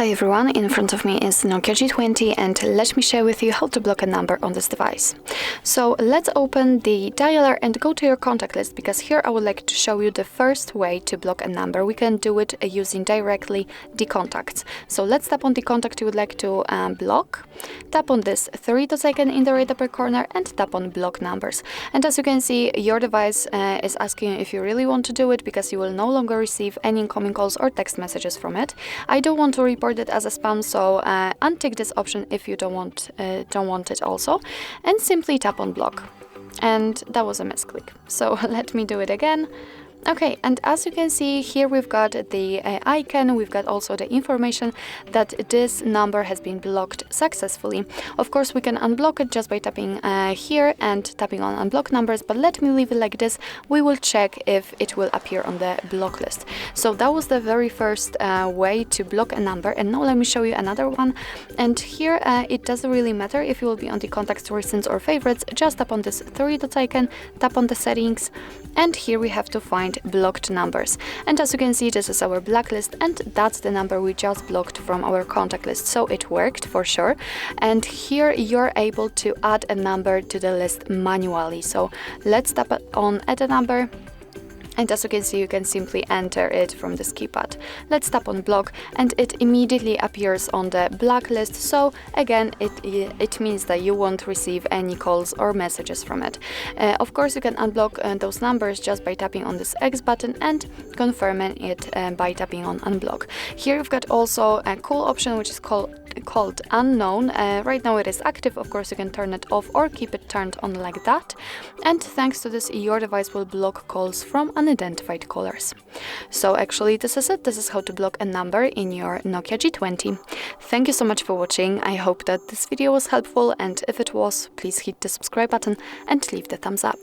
Hi everyone, in front of me is NOKIA G20 and let me share with you how to block a number on this device. So let's open the dialer and go to your contact list, because here I would like to show you the first way to block a number. We can do it using directly the contacts. So let's tap on the contact you would like to block, tap on this 3 dots icon in the right upper corner and tap on block numbers. And as you can see, your device is asking you if you really want to do it, because you will no longer receive any incoming calls or text messages from it. I don't want to report it as a spam, so untick this option if you don't want it also, and simply tap on block. And that was a misclick, so let me do it again. Okay, and as you can see here, we've got the icon, we've got also the information that this number has been blocked successfully. Of course, we can unblock it just by tapping here and tapping on unblock numbers, but let me leave it like this. We will check if it will appear on the block list. So that was the very first way to block a number, and now let me show you another one. And here it doesn't really matter if you will be on the contacts, recents or favorites. Just tap on this 3 dots icon, tap on the settings, and here we have to find blocked numbers. And as you can see, this is our blacklist, and that's the number we just blocked from our contact list. So it worked for sure. And here you're able to add a number to the list manually. So let's tap on add a number. And as you can see, you can simply enter it from this keypad. Let's tap on block and it immediately appears on the blacklist. So again, it means that you won't receive any calls or messages from it. Of course, you can unblock those numbers just by tapping on this X button and confirming it by tapping on unblock. Here you've got also a cool option which is called unknown. Right now it is active. Of course, you can turn it off or keep it turned on like that. And thanks to this, your device will block calls from unidentified callers. So actually this is it. This is how to block a number in your NOKIA G20. Thank you so much for watching. I hope that this video was helpful, and if it was, please hit the subscribe button and leave the thumbs up.